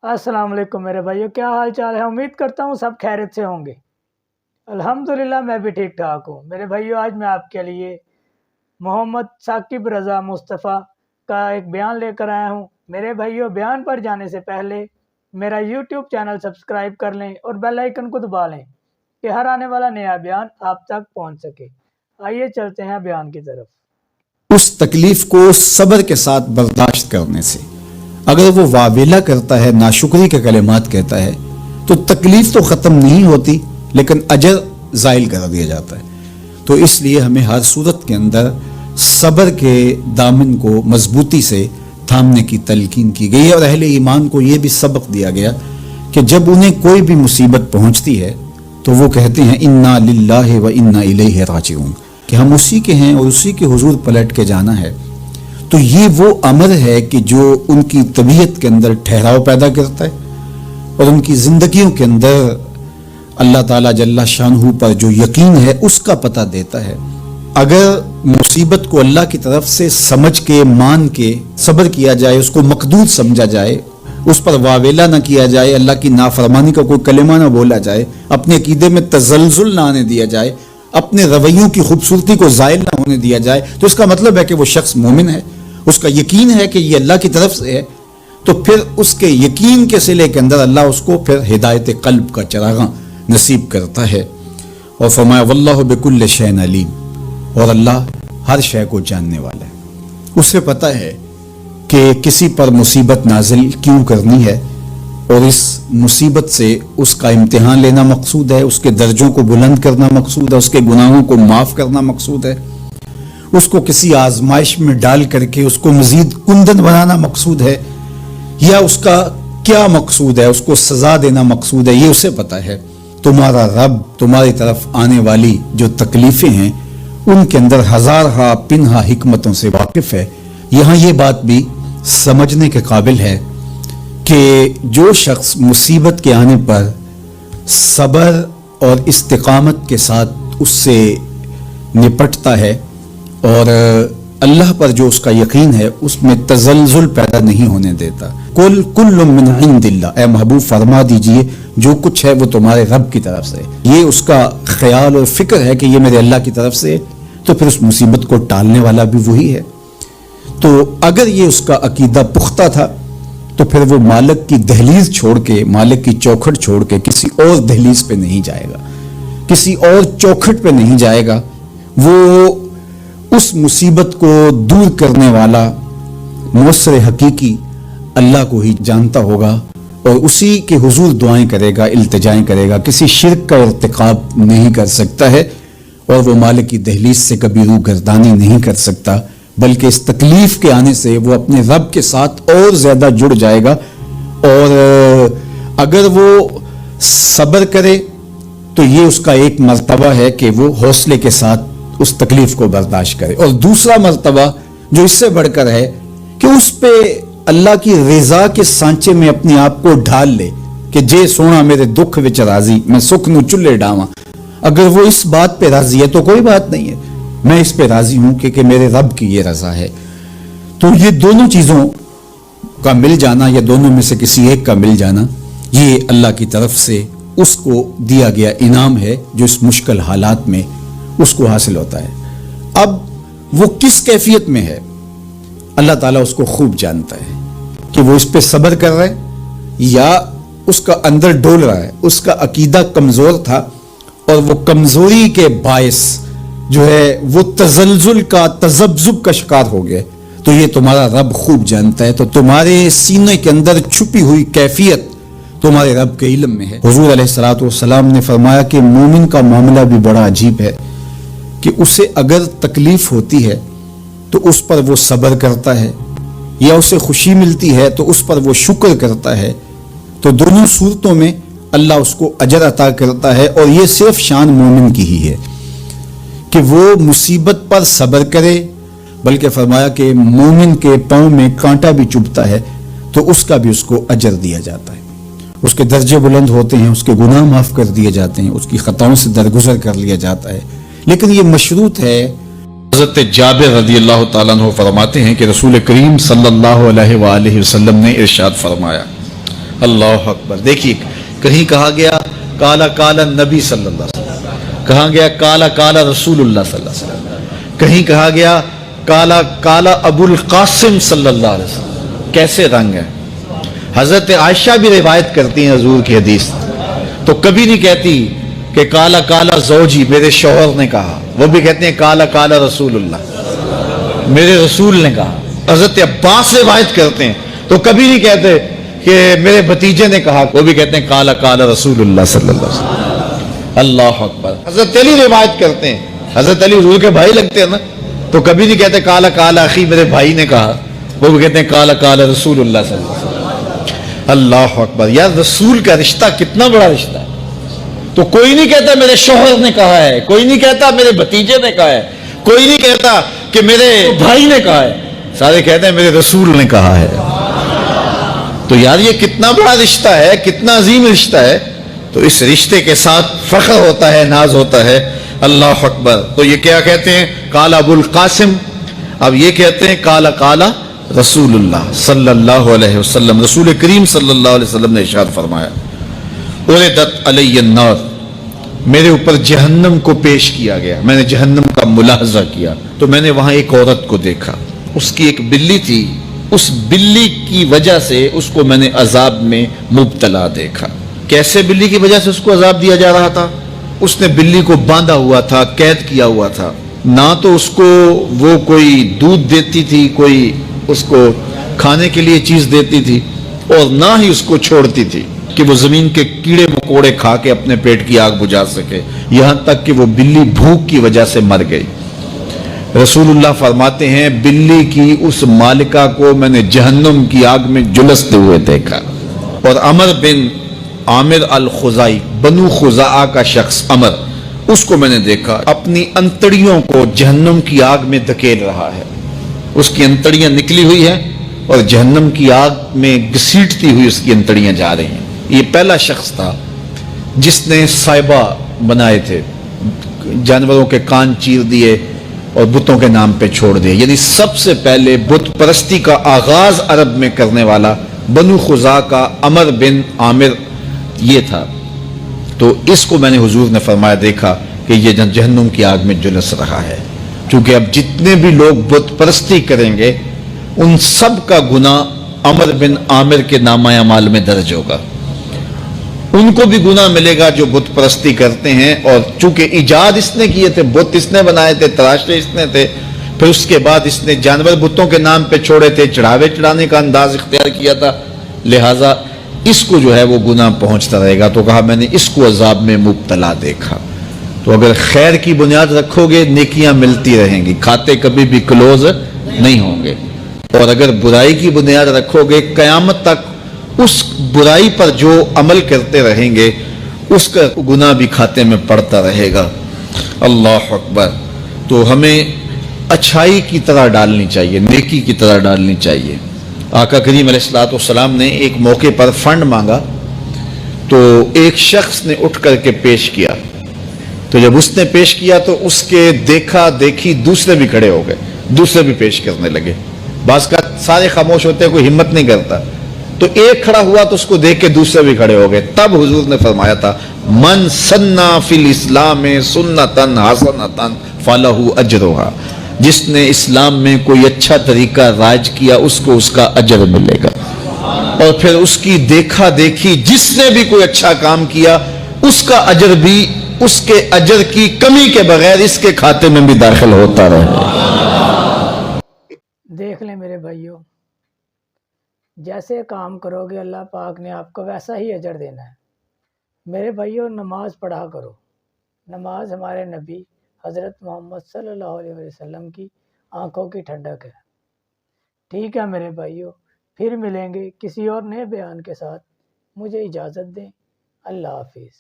अस्सलाम वालेकुम मेरे भाइयों, क्या हाल चाल है। उम्मीद करता हूँ सब खैरियत से होंगे। अल्हम्दुलिल्लाह मैं भी ठीक ठाक हूँ। मेरे भाइयों, आज मैं आपके लिए मोहम्मद साकिब रज़ा मुस्तफ़ा का एक बयान लेकर आया हूँ। मेरे भाइयों, बयान पर जाने से पहले मेरा यूट्यूब चैनल सब्सक्राइब कर लें और बेल आइकन को दबा लें कि हर आने वाला नया बयान आप तक पहुँच सके। आइए चलते हैं बयान की तरफ। उस तकलीफ को सब्र के साथ बर्दाश्त करने से अगर वो वावेला करता है, नाशुक्री के कलिमात कहता है, तो तकलीफ तो ख़त्म नहीं होती लेकिन अजर ज़ाइल कर दिया जाता है। तो इसलिए हमें हर सूरत के अंदर सब्र के दामन को मजबूती से थामने की तलकीन की गई है। और अहले ईमान को यह भी सबक दिया गया कि जब उन्हें कोई भी मुसीबत पहुंचती है तो वो कहते हैं इन्ना लिल्लाहि व इन्ना इलैहि राजिऊन, कि हम उसी के हैं और उसी के हुजूर पलट के जाना है। तो ये वो अमर है कि जो उनकी तबीयत के अंदर ठहराव पैदा करता है और उनकी ज़िंदगियों के अंदर अल्लाह ताला जल्ला शानहू पर जो यकीन है उसका पता देता है। अगर मुसीबत को अल्लाह की तरफ से समझ के, मान के सब्र किया जाए, उसको मकदूर समझा जाए, उस पर वावेला ना किया जाए, अल्लाह की नाफरमानी का कोई कलिमा ना बोला जाए, अपने अकीदे में तजल्जुल ना आने दिया जाए, अपने रवैयों की खूबसूरती को ज़ायल ना होने दिया जाए, तो इसका मतलब है कि वो शख्स मोमिन है, उसका यकीन है कि ये अल्लाह की तरफ से है। तो फिर उसके यकीन के सिले के अंदर अल्लाह उसको फिर हिदायत कल्ब का चरागा नसीब करता है। और फरमाया वल्लाहु बिकुल्लि शैइन अलीम, और अल्लाह हर शय को जानने वाला है। उसे पता है कि किसी पर मुसीबत नाजिल क्यों करनी है और इस मुसीबत से उसका इम्तिहान लेना मकसूद है, उसके दर्जों को बुलंद करना मकसूद है, उसके गुनाहों को माफ़ करना मकसूद है, उसको किसी आजमाइश में डाल करके उसको मजीद कुंदन बनाना मकसूद है, या उसका क्या मकसूद है, उसको सजा देना मकसूद है, ये उसे पता है। तुम्हारा रब तुम्हारी तरफ आने वाली जो तकलीफें हैं उनके अंदर हजारहा पिनहा हिकमतों से वाकिफ है। यहाँ ये बात भी समझने के काबिल है कि जो शख्स मुसीबत के आने पर सब्र और इस्तिकामत के साथ उससे निपटता है और अल्लाह पर जो उसका यकीन है उसमें तजल्जुल पैदा नहीं होने देता। कुल्लु मिन इंदिल्लाह, ए महबूब फरमा दीजिए जो कुछ है वो तुम्हारे रब की तरफ से, ये उसका ख्याल और फिक्र है कि ये मेरे अल्लाह की तरफ से, तो फिर उस मुसीबत को टालने वाला भी वही है। तो अगर ये उसका अकीदा पुख्ता था तो फिर वो मालिक की दहलीज छोड़ के, मालिक की चौखट छोड़ के किसी और दहलीज पे नहीं जाएगा, किसी और चौखट पे नहीं जाएगा। वो उस मुसीबत को दूर करने वाला मुअस्सिर हकीकी अल्लाह को ही जानता होगा और उसी के हुजूर दुआएं करेगा, इल्तिजाएं करेगा, किसी शिर्क का इर्तिकाब नहीं कर सकता है और वो मालिक की दहलीज से कभी रूह गर्दानी नहीं कर सकता, बल्कि इस तकलीफ के आने से वो अपने रब के साथ और ज्यादा जुड़ जाएगा। और अगर वो सब्र करे तो ये उसका एक मर्तबा है कि वो हौसले के साथ उस तकलीफ को बर्दाश्त करे, और दूसरा मर्तबा जो इससे बढ़कर है कि उस पे अल्लाह की रिजा के सांचे में अपने आप को ढाल ले कि जे सोना मेरे दुख विच राजी, मैं सुख नु चुल्ले डावा। अगर वो इस बात पे राजी है तो कोई बात नहीं है, मैं इस पे राजी हूं कि मेरे रब की ये रजा है। तो ये दोनों चीजों का मिल जाना या दोनों में से किसी एक का मिल जाना, ये अल्लाह की तरफ से उसको दिया गया इनाम है जो इस मुश्किल हालात में उसको हासिल होता है। अब वो किस कैफियत में है अल्लाह ताला उसको खूब जानता है कि वो इस पे सब्र कर रहा है या उसका अंदर डोल रहा है, उसका अकीदा कमजोर था और वो कमजोरी के बायस जो है वो तजल्जुल का, तजब्जुब का शिकार हो गया। तो ये तुम्हारा रब खूब जानता है। तो तुम्हारे सीने के अंदर छुपी हुई कैफियत तुम्हारे रब के इल्म में है। हुजूर अलैहिस्सलातु वस्सलाम ने फरमाया कि मोमिन का मामला भी बड़ा अजीब है कि उसे अगर तकलीफ होती है तो उस पर वो सब्र करता है, या उसे खुशी मिलती है तो उस पर वो शुक्र करता है। तो दोनों सूरतों में अल्लाह उसको अजर अता करता है। और ये सिर्फ शान मोमिन की ही है कि वो मुसीबत पर सब्र करे, बल्कि फरमाया कि मोमिन के पांव में कांटा भी चुभता है तो उसका भी उसको अजर दिया जाता है, उसके दर्जे बुलंद होते हैं, उसके गुनाह माफ कर दिए जाते हैं, उसकी खताओं से दरगुजर कर लिया जाता है। लेकिन ये मशरूत है। हज़रत जाबिर रज़ियल्लाहु ताला अन्हु फरमाते हैं कि रसूल करीम सल्लल्लाहु अलैहि वसल्लम ने इरशाद फरमाया, اللہ اکبر. دیکھیے کہیں کہا گیا کالا کالا نبی صلی اللہ علیہ وسلم, کہا گیا کالا کالا رسول اللہ صلی اللہ علیہ وسلم, کہیں کہا گیا کالا کالا ابو القاسم صلی اللہ علیہ وسلم. کیسے رنگ ہے. حضرت عائشہ بھی روایت کرتی ہیں حضور کی حدیث, تو کبھی نہیں کہتی کہ کالا کالا زوجی میرے شوہر نے کہا, وہ بھی کہتے ہیں کالا کالا رسول اللہ میرے رسول نے کہا. حضرت عباس روایت کرتے ہیں تو کبھی نہیں کہتے کہ میرے بھتیجے نے کہا, وہ بھی کہتے ہیں کالا کالا رسول اللہ صلی اللہ علیہ وسلم. اللہ اکبر. حضرت علی روایت کرتے ہیں, حضرت علی حضور کے بھائی لگتے ہیں نا, تو کبھی نہیں کہتے کالا کالا اخی میرے بھائی نے کہا, وہ بھی کہتے ہیں کالا کالا رسول اللہ صلی اللہ علیہ وسلم. اللہ اکبر. یار رسول کا رشتہ کتنا بڑا رشتہ ہے. تو کوئی نہیں کہتا میرے شوہر نے کہا ہے, کوئی نہیں کہتا میرے بھتیجے نے کہا ہے, کوئی نہیں کہتا کہ میرے بھائی نے کہا ہے, سارے کہتے ہیں میرے رسول نے کہا ہے. تو یار یہ کتنا بڑا رشتہ ہے, کتنا عظیم رشتہ ہے. تو اس رشتے کے ساتھ فخر ہوتا ہے, ناز ہوتا ہے. اللہ اکبر. تو یہ کیا کہتے ہیں کالا ابو القاسم, اب یہ کہتے ہیں کالا کالا رسول اللہ صلی اللہ علیہ وسلم. رسول کریم صلی اللہ علیہ وسلم نے ارشاد فرمایا اردت علی النار, میرے اوپر جہنم کو پیش کیا گیا, میں نے جہنم کا ملاحظہ کیا تو میں نے وہاں ایک عورت کو دیکھا, اس کی ایک بلی تھی, اس بلی کی وجہ سے اس کو میں نے عذاب میں مبتلا دیکھا. کیسے بلی کی وجہ سے اس کو عذاب دیا جا رہا تھا. اس نے بلی کو باندھا ہوا تھا, قید کیا ہوا تھا, نہ تو اس کو وہ کوئی دودھ دیتی تھی, کوئی اس کو کھانے کے لیے چیز دیتی تھی, اور نہ ہی اس کو چھوڑتی تھی کہ وہ زمین کے کیڑے مکوڑے کھا کے اپنے پیٹ کی آگ بجھا سکے, یہاں تک کہ وہ بلی بھوک کی وجہ سے مر گئی. رسول اللہ فرماتے ہیں بلی کی اس مالکہ کو میں نے جہنم کی آگ میں جلستے ہوئے دیکھا. اور عمر بن عامر الخزائی, بنو خزاعہ کا شخص عمر, اس کو میں نے دیکھا اپنی انتڑیوں کو جہنم کی آگ میں دھکیل رہا ہے. اس کی انتڑیاں نکلی ہوئی ہیں اور جہنم کی آگ میں گھسیٹتی ہوئی اس کی انتڑیاں جا رہی ہیں. یہ پہلا شخص تھا جس نے سائبہ بنائے تھے, جانوروں کے کان چیر دیے اور بتوں کے نام پہ چھوڑ دیے. یعنی سب سے پہلے بت پرستی کا آغاز عرب میں کرنے والا بنو خزاعہ کا عمر بن عامر یہ تھا. تو اس کو میں نے حضور نے فرمایا دیکھا کہ یہ جہنم کی آگ میں جلس رہا ہے. چونکہ اب جتنے بھی لوگ بت پرستی کریں گے ان سب کا گناہ عمر بن عامر کے نامہ اعمال میں درج ہوگا. ان کو بھی گناہ ملے گا جو بت پرستی کرتے ہیں, اور چونکہ ایجاد اس نے کیے تھے, بت اس نے بنائے تھے, تراشے اس نے تھے, پھر اس کے بعد اس نے جانور بتوں کے نام پہ چھوڑے تھے, چڑھاوے چڑھانے کا انداز اختیار کیا تھا, لہٰذا اس کو جو ہے وہ گناہ پہنچتا رہے گا. تو کہا میں نے اس کو عذاب میں مبتلا دیکھا. تو اگر خیر کی بنیاد رکھو گے نیکیاں ملتی رہیں گی, کھاتے کبھی بھی کلوز نہیں ہوں گے, اور اگر برائی کی بنیاد رکھو گے قیامت تک اس برائی پر جو عمل کرتے رہیں گے اس کا گناہ بھی کھاتے میں پڑتا رہے گا. اللہ اکبر. تو ہمیں اچھائی کی طرح ڈالنی چاہیے, نیکی کی طرح ڈالنی چاہیے. آقا کریم علیہ الصلوۃ والسلام نے ایک موقع پر فنڈ مانگا تو ایک شخص نے اٹھ کر کے پیش کیا. تو جب اس نے پیش کیا تو اس کے دیکھا دیکھی دوسرے بھی کھڑے ہو گئے, دوسرے بھی پیش کرنے لگے. بعض کا سارے خاموش ہوتے ہیں, کوئی ہمت نہیں کرتا. تو ایک کھڑا ہوا تو اس کو دیکھ کے دوسرے بھی کھڑے ہو گئے. تب حضور نے فرمایا تھا من سنّا فی الاسلام سنتن حسنتن فلہ اجرھا, جس نے اسلام میں کوئی اچھا طریقہ رائج کیا اس کو اس کا اجر ملے گا. اور پھر اس کی دیکھا دیکھی جس نے بھی کوئی اچھا کام کیا اس کا اجر بھی اس کے اجر کی کمی کے بغیر اس کے کھاتے میں بھی داخل ہوتا رہے. دیکھ لیں میرے بھائیوں, جیسے کام کرو گے اللہ پاک نے آپ کو ویسا ہی اجر دینا ہے. میرے بھائیوں نماز پڑھا کرو. نماز ہمارے نبی حضرت محمد صلی اللہ علیہ وسلم کی آنکھوں کی ٹھنڈک ہے. ٹھیک ہے میرے بھائیوں, پھر ملیں گے کسی اور نئے بیان کے ساتھ. مجھے اجازت دیں. اللہ حافظ.